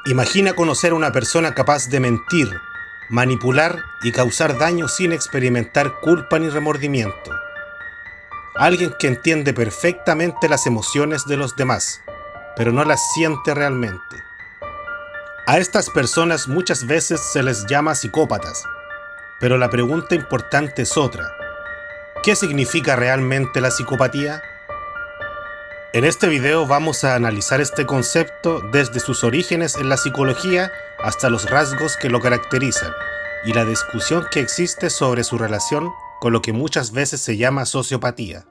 Imagina conocer a una persona capaz de mentir, manipular y causar daño sin experimentar culpa ni remordimiento. Alguien que entiende perfectamente las emociones de los demás, pero no las siente realmente. A estas personas muchas veces se les llama psicópatas, pero la pregunta importante es otra. ¿Qué significa realmente la psicopatía? En este video vamos a analizar este concepto desde sus orígenes en la psicología hasta los rasgos que lo caracterizan y la discusión que existe sobre su relación con lo que muchas veces se llama sociopatía.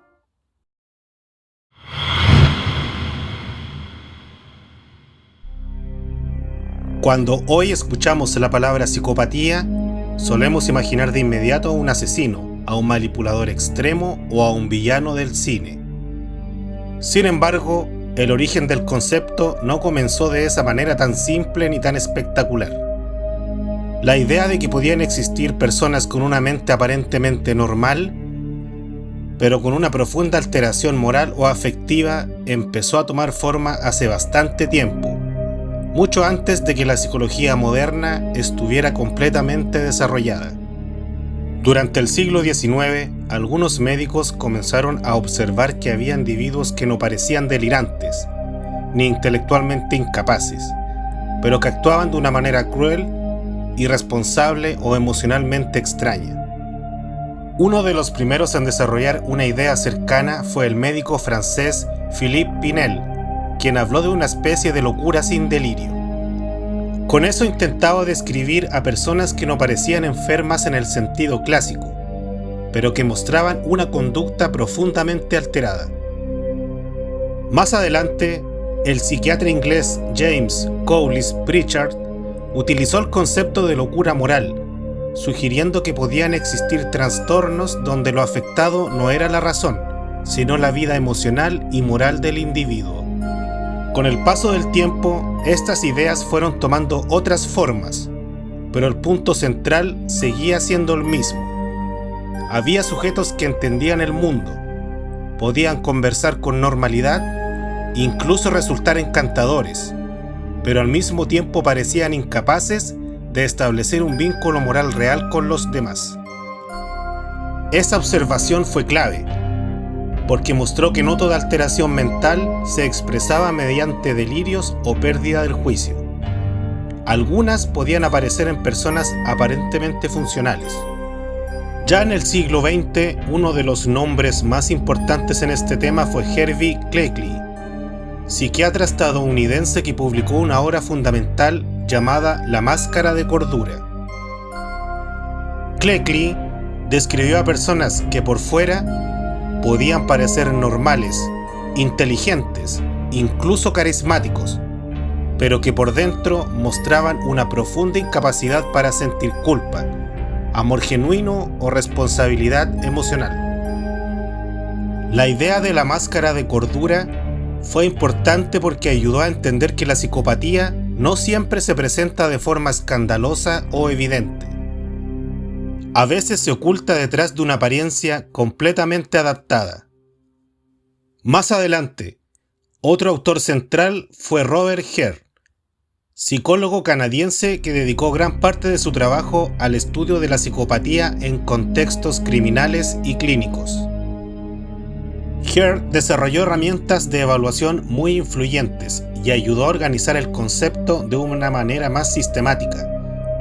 Cuando hoy escuchamos la palabra psicopatía, solemos imaginar de inmediato a un asesino, a un manipulador extremo o a un villano del cine. Sin embargo, el origen del concepto no comenzó de esa manera tan simple ni tan espectacular. La idea de que podían existir personas con una mente aparentemente normal, pero con una profunda alteración moral o afectiva, empezó a tomar forma hace bastante tiempo, mucho antes de que la psicología moderna estuviera completamente desarrollada. Durante el siglo XIX, algunos médicos comenzaron a observar que había individuos que no parecían delirantes, ni intelectualmente incapaces, pero que actuaban de una manera cruel, irresponsable o emocionalmente extraña. Uno de los primeros en desarrollar una idea cercana fue el médico francés Philippe Pinel, quien habló de una especie de locura sin delirio. Con eso intentaba describir a personas que no parecían enfermas en el sentido clásico, pero que mostraban una conducta profundamente alterada. Más adelante, el psiquiatra inglés James Cowles Pritchard utilizó el concepto de locura moral, sugiriendo que podían existir trastornos donde lo afectado no era la razón, sino la vida emocional y moral del individuo. Con el paso del tiempo, estas ideas fueron tomando otras formas, pero el punto central seguía siendo el mismo. Había sujetos que entendían el mundo, podían conversar con normalidad, incluso resultar encantadores, pero al mismo tiempo parecían incapaces de establecer un vínculo moral real con los demás. Esa observación fue clave, porque mostró que no toda alteración mental se expresaba mediante delirios o pérdida del juicio. Algunas podían aparecer en personas aparentemente funcionales. Ya en el siglo XX, uno de los nombres más importantes en este tema fue Harvey Cleckley, psiquiatra estadounidense que publicó una obra fundamental llamada La Máscara de Cordura. Cleckley describió a personas que por fuera podían parecer normales, inteligentes, incluso carismáticos, pero que por dentro mostraban una profunda incapacidad para sentir culpa, amor genuino o responsabilidad emocional. La idea de la máscara de cordura fue importante porque ayudó a entender que la psicopatía no siempre se presenta de forma escandalosa o evidente. A veces se oculta detrás de una apariencia completamente adaptada. Más adelante, otro autor central fue Robert Hare, psicólogo canadiense que dedicó gran parte de su trabajo al estudio de la psicopatía en contextos criminales y clínicos. Hare desarrolló herramientas de evaluación muy influyentes y ayudó a organizar el concepto de una manera más sistemática,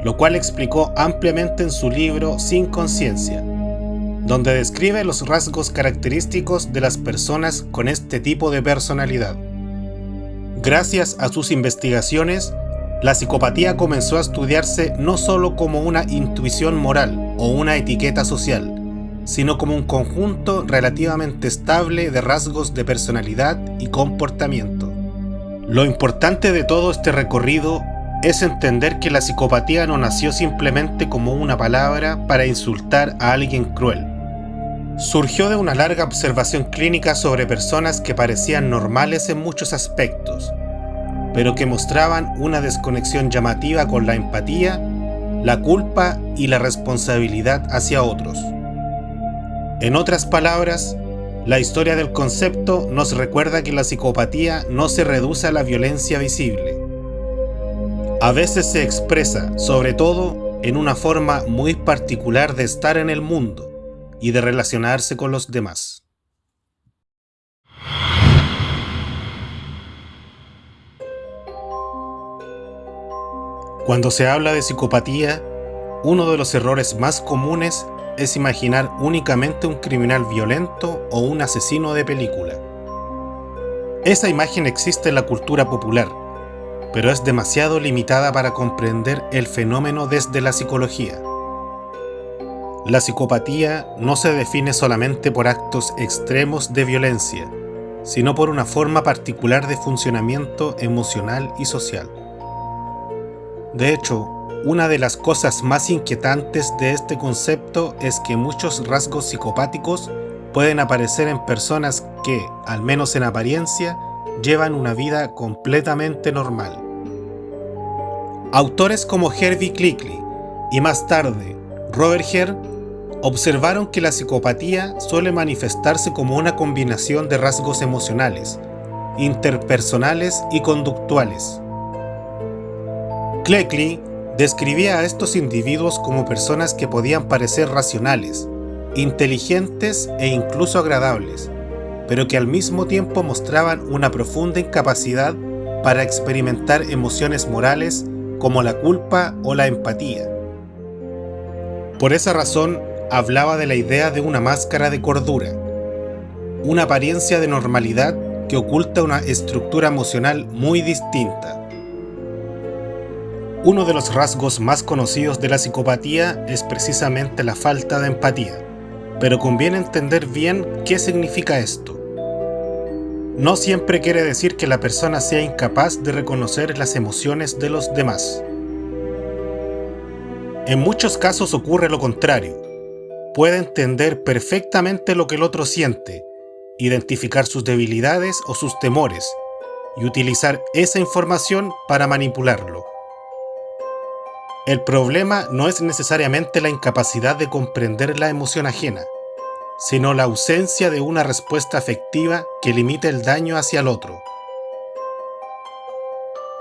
lo cual explicó ampliamente en su libro Sin Conciencia, donde describe los rasgos característicos de las personas con este tipo de personalidad. Gracias a sus investigaciones, la psicopatía comenzó a estudiarse no solo como una intuición moral o una etiqueta social, sino como un conjunto relativamente estable de rasgos de personalidad y comportamiento. Lo importante de todo este recorrido es entender que la psicopatía no nació simplemente como una palabra para insultar a alguien cruel. Surgió de una larga observación clínica sobre personas que parecían normales en muchos aspectos, pero que mostraban una desconexión llamativa con la empatía, la culpa y la responsabilidad hacia otros. En otras palabras, la historia del concepto nos recuerda que la psicopatía no se reduce a la violencia visible. A veces se expresa, sobre todo, en una forma muy particular de estar en el mundo y de relacionarse con los demás. Cuando se habla de psicopatía, uno de los errores más comunes es imaginar únicamente un criminal violento o un asesino de película. Esa imagen existe en la cultura popular, pero es demasiado limitada para comprender el fenómeno desde la psicología. La psicopatía no se define solamente por actos extremos de violencia, sino por una forma particular de funcionamiento emocional y social. De hecho, una de las cosas más inquietantes de este concepto es que muchos rasgos psicopáticos pueden aparecer en personas que, al menos en apariencia, llevan una vida completamente normal. Autores como Hervey Cleckley y más tarde Robert Hare observaron que la psicopatía suele manifestarse como una combinación de rasgos emocionales, interpersonales y conductuales. Cleckley describía a estos individuos como personas que podían parecer racionales, inteligentes e incluso agradables, pero que al mismo tiempo mostraban una profunda incapacidad para experimentar emociones morales como la culpa o la empatía. Por esa razón, hablaba de la idea de una máscara de cordura, una apariencia de normalidad que oculta una estructura emocional muy distinta. Uno de los rasgos más conocidos de la psicopatía es precisamente la falta de empatía, pero conviene entender bien qué significa esto. No siempre quiere decir que la persona sea incapaz de reconocer las emociones de los demás. En muchos casos ocurre lo contrario. Puede entender perfectamente lo que el otro siente, identificar sus debilidades o sus temores, y utilizar esa información para manipularlo. El problema no es necesariamente la incapacidad de comprender la emoción ajena, sino la ausencia de una respuesta afectiva que limite el daño hacia el otro.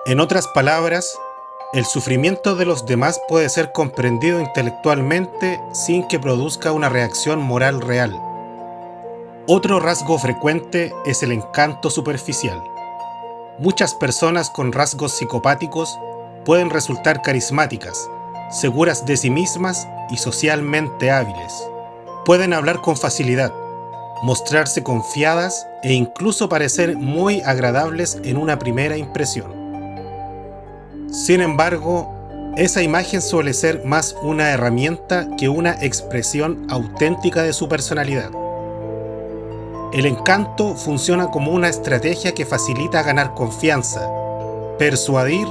En otras palabras, el sufrimiento de los demás puede ser comprendido intelectualmente sin que produzca una reacción moral real. Otro rasgo frecuente es el encanto superficial. Muchas personas con rasgos psicopáticos pueden resultar carismáticas, seguras de sí mismas y socialmente hábiles. Pueden hablar con facilidad, mostrarse confiadas e incluso parecer muy agradables en una primera impresión. Sin embargo, esa imagen suele ser más una herramienta que una expresión auténtica de su personalidad. El encanto funciona como una estrategia que facilita ganar confianza, persuadir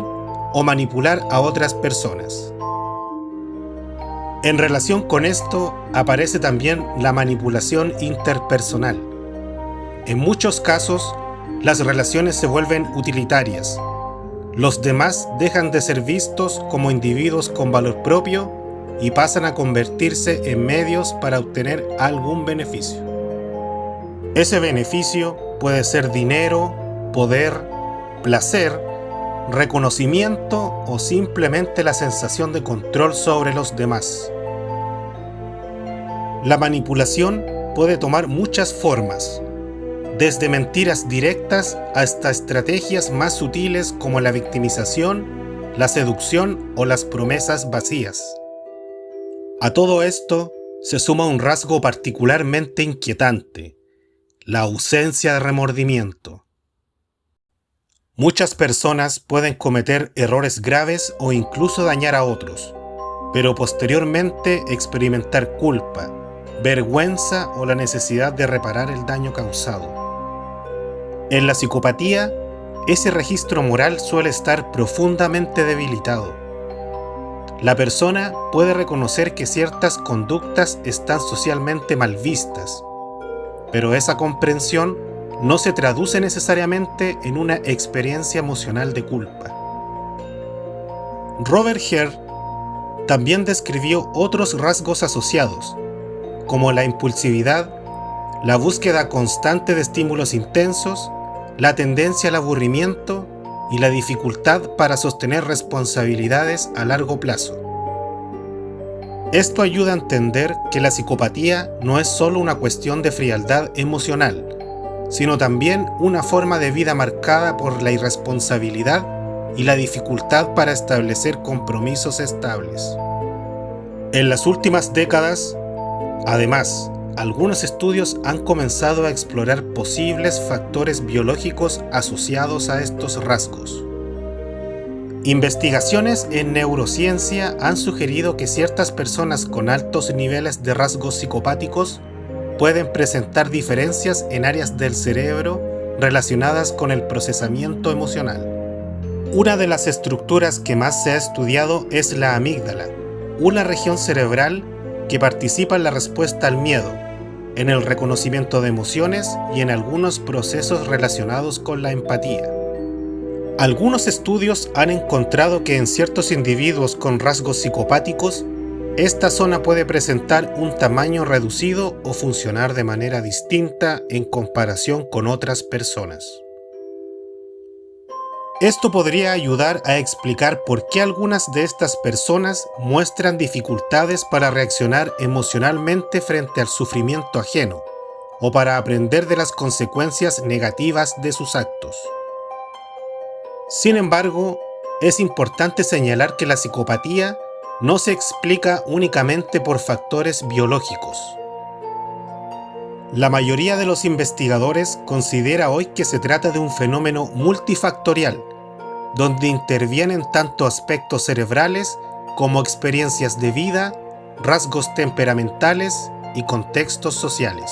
o manipular a otras personas. En relación con esto, aparece también la manipulación interpersonal. En muchos casos, las relaciones se vuelven utilitarias. Los demás dejan de ser vistos como individuos con valor propio y pasan a convertirse en medios para obtener algún beneficio. Ese beneficio puede ser dinero, poder, placer, reconocimiento o simplemente la sensación de control sobre los demás. La manipulación puede tomar muchas formas, desde mentiras directas hasta estrategias más sutiles como la victimización, la seducción o las promesas vacías. A todo esto se suma un rasgo particularmente inquietante: la ausencia de remordimiento. Muchas personas pueden cometer errores graves o incluso dañar a otros, pero posteriormente experimentar culpa, vergüenza o la necesidad de reparar el daño causado. En la psicopatía, ese registro moral suele estar profundamente debilitado. La persona puede reconocer que ciertas conductas están socialmente mal vistas, pero esa comprensión no se traduce necesariamente en una experiencia emocional de culpa. Robert Hare también describió otros rasgos asociados, como la impulsividad, la búsqueda constante de estímulos intensos, la tendencia al aburrimiento y la dificultad para sostener responsabilidades a largo plazo. Esto ayuda a entender que la psicopatía no es solo una cuestión de frialdad emocional, sino también una forma de vida marcada por la irresponsabilidad y la dificultad para establecer compromisos estables. En las últimas décadas, además, algunos estudios han comenzado a explorar posibles factores biológicos asociados a estos rasgos. Investigaciones en neurociencia han sugerido que ciertas personas con altos niveles de rasgos psicopáticos pueden presentar diferencias en áreas del cerebro relacionadas con el procesamiento emocional. Una de las estructuras que más se ha estudiado es la amígdala, una región cerebral que participa en la respuesta al miedo, en el reconocimiento de emociones y en algunos procesos relacionados con la empatía. Algunos estudios han encontrado que en ciertos individuos con rasgos psicopáticos, esta zona puede presentar un tamaño reducido o funcionar de manera distinta en comparación con otras personas. Esto podría ayudar a explicar por qué algunas de estas personas muestran dificultades para reaccionar emocionalmente frente al sufrimiento ajeno o para aprender de las consecuencias negativas de sus actos. Sin embargo, es importante señalar que la psicopatía no se explica únicamente por factores biológicos. La mayoría de los investigadores considera hoy que se trata de un fenómeno multifactorial, donde intervienen tanto aspectos cerebrales como experiencias de vida, rasgos temperamentales y contextos sociales.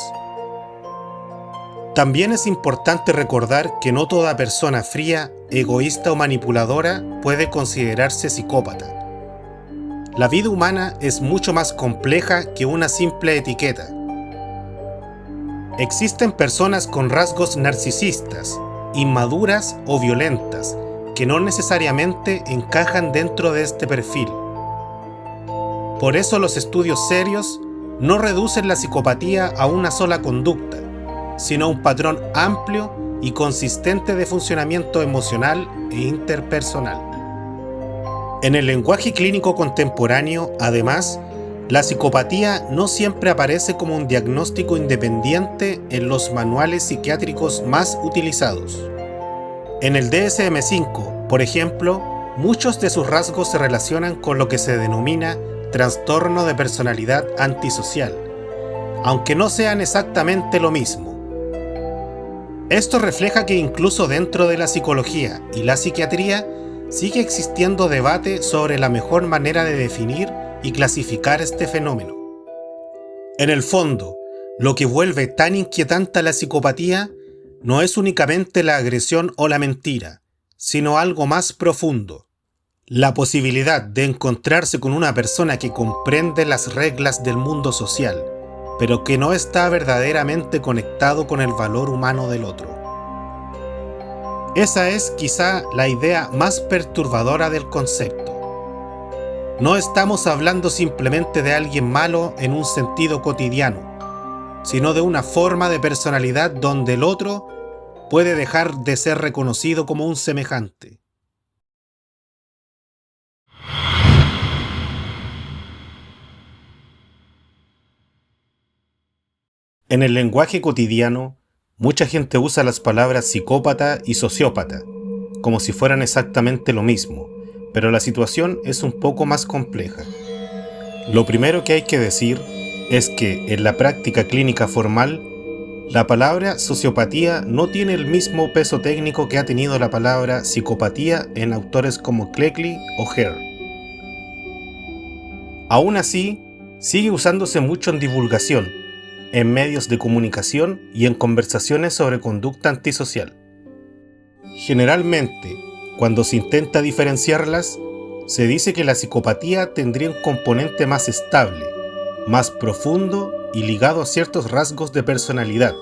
También es importante recordar que no toda persona fría, egoísta o manipuladora puede considerarse psicópata. La vida humana es mucho más compleja que una simple etiqueta. Existen personas con rasgos narcisistas, inmaduras o violentas, que no necesariamente encajan dentro de este perfil. Por eso los estudios serios no reducen la psicopatía a una sola conducta, sino a un patrón amplio y consistente de funcionamiento emocional e interpersonal. En el lenguaje clínico contemporáneo, además, la psicopatía no siempre aparece como un diagnóstico independiente en los manuales psiquiátricos más utilizados. En el DSM-5, por ejemplo, muchos de sus rasgos se relacionan con lo que se denomina trastorno de personalidad antisocial, aunque no sean exactamente lo mismo. Esto refleja que incluso dentro de la psicología y la psiquiatría sigue existiendo debate sobre la mejor manera de definir y clasificar este fenómeno. En el fondo, lo que vuelve tan inquietante a la psicopatía no es únicamente la agresión o la mentira, sino algo más profundo: la posibilidad de encontrarse con una persona que comprende las reglas del mundo social, pero que no está verdaderamente conectado con el valor humano del otro. Esa es quizá la idea más perturbadora del concepto. No estamos hablando simplemente de alguien malo en un sentido cotidiano, sino de una forma de personalidad donde el otro puede dejar de ser reconocido como un semejante. En el lenguaje cotidiano, mucha gente usa las palabras psicópata y sociópata, como si fueran exactamente lo mismo, pero la situación es un poco más compleja. Lo primero que hay que decir es que, en la práctica clínica formal, la palabra sociopatía no tiene el mismo peso técnico que ha tenido la palabra psicopatía en autores como Cleckley o Hare. Aún así, sigue usándose mucho en divulgación, en medios de comunicación y en conversaciones sobre conducta antisocial. Generalmente, cuando se intenta diferenciarlas, se dice que la psicopatía tendría un componente más estable, más profundo y ligado a ciertos rasgos de personalidad,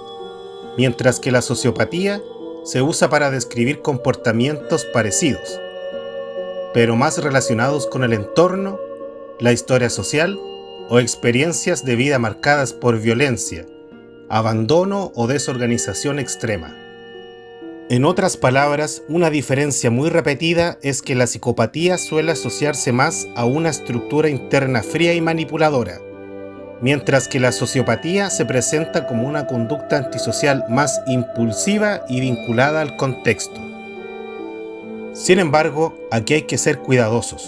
mientras que la sociopatía se usa para describir comportamientos parecidos, pero más relacionados con el entorno, la historia social o experiencias de vida marcadas por violencia, abandono o desorganización extrema. En otras palabras, una diferencia muy repetida es que la psicopatía suele asociarse más a una estructura interna fría y manipuladora, mientras que la sociopatía se presenta como una conducta antisocial más impulsiva y vinculada al contexto. Sin embargo, aquí hay que ser cuidadosos.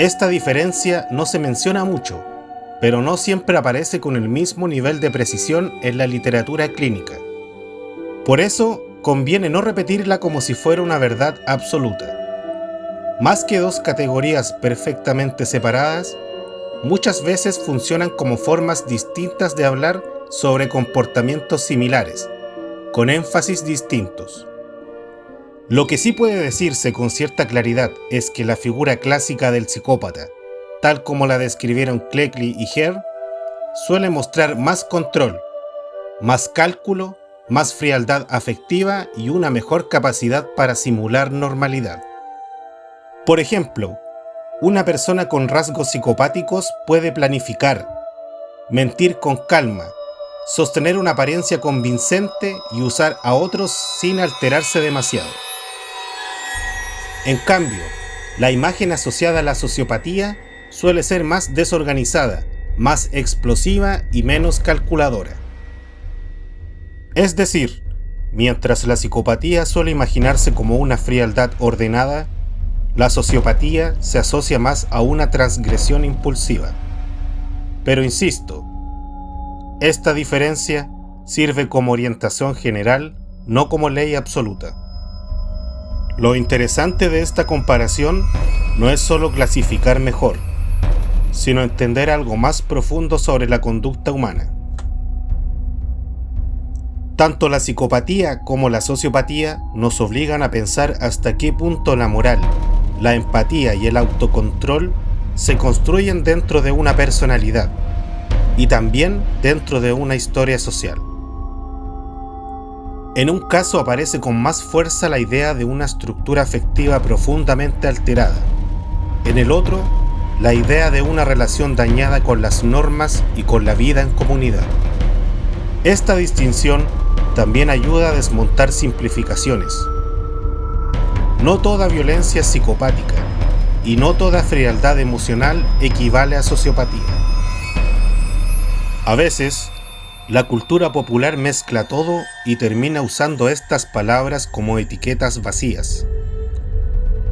Esta diferencia no se menciona mucho, pero no siempre aparece con el mismo nivel de precisión en la literatura clínica. Por eso, conviene no repetirla como si fuera una verdad absoluta. Más que dos categorías perfectamente separadas, muchas veces funcionan como formas distintas de hablar sobre comportamientos similares, con énfasis distintos. Lo que sí puede decirse con cierta claridad es que la figura clásica del psicópata, tal como la describieron Cleckley y Hare, suele mostrar más control, más cálculo, más frialdad afectiva y una mejor capacidad para simular normalidad. Por ejemplo, una persona con rasgos psicopáticos puede planificar, mentir con calma, sostener una apariencia convincente y usar a otros sin alterarse demasiado. En cambio, la imagen asociada a la sociopatía suele ser más desorganizada, más explosiva y menos calculadora. Es decir, mientras la psicopatía suele imaginarse como una frialdad ordenada, la sociopatía se asocia más a una transgresión impulsiva. Pero insisto, esta diferencia sirve como orientación general, no como ley absoluta. Lo interesante de esta comparación no es solo clasificar mejor, sino entender algo más profundo sobre la conducta humana. Tanto la psicopatía como la sociopatía nos obligan a pensar hasta qué punto la moral, la empatía y el autocontrol se construyen dentro de una personalidad y también dentro de una historia social. En un caso aparece con más fuerza la idea de una estructura afectiva profundamente alterada. En el otro, la idea de una relación dañada con las normas y con la vida en comunidad. Esta distinción también ayuda a desmontar simplificaciones. No toda violencia es psicopática y no toda frialdad emocional equivale a sociopatía. A veces, la cultura popular mezcla todo y termina usando estas palabras como etiquetas vacías.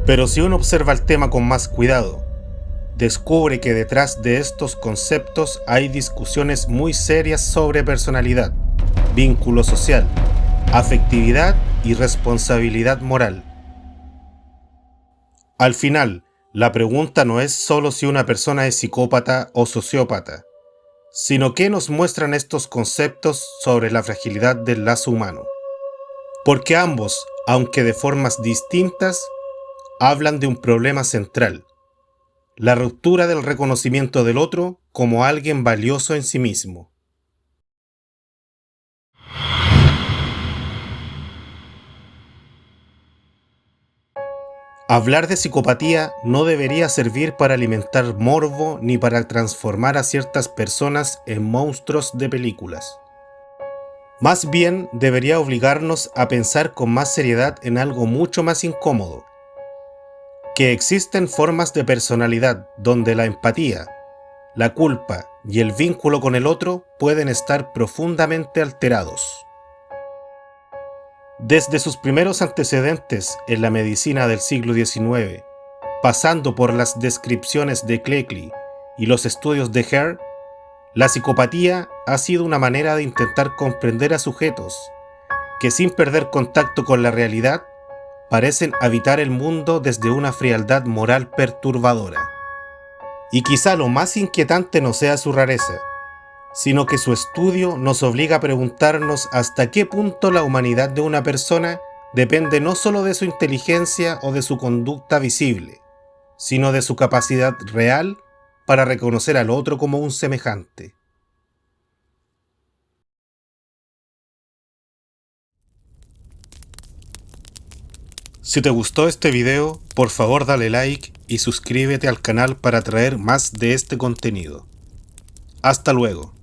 Pero si uno observa el tema con más cuidado, descubre que detrás de estos conceptos hay discusiones muy serias sobre personalidad, vínculo social, afectividad y responsabilidad moral. Al final, la pregunta no es solo si una persona es psicópata o sociópata, sino qué nos muestran estos conceptos sobre la fragilidad del lazo humano. Porque ambos, aunque de formas distintas, hablan de un problema central: la ruptura del reconocimiento del otro como alguien valioso en sí mismo. Hablar de psicopatía no debería servir para alimentar morbo ni para transformar a ciertas personas en monstruos de películas. Más bien debería obligarnos a pensar con más seriedad en algo mucho más incómodo: que existen formas de personalidad donde la empatía, la culpa y el vínculo con el otro pueden estar profundamente alterados. Desde sus primeros antecedentes en la medicina del siglo XIX, pasando por las descripciones de Cleckley y los estudios de Hare, la psicopatía ha sido una manera de intentar comprender a sujetos que, sin perder contacto con la realidad, parecen habitar el mundo desde una frialdad moral perturbadora. Y quizá lo más inquietante no sea su rareza, sino que su estudio nos obliga a preguntarnos hasta qué punto la humanidad de una persona depende no solo de su inteligencia o de su conducta visible, sino de su capacidad real para reconocer al otro como un semejante. Si te gustó este video, por favor dale like y suscríbete al canal para traer más de este contenido. Hasta luego.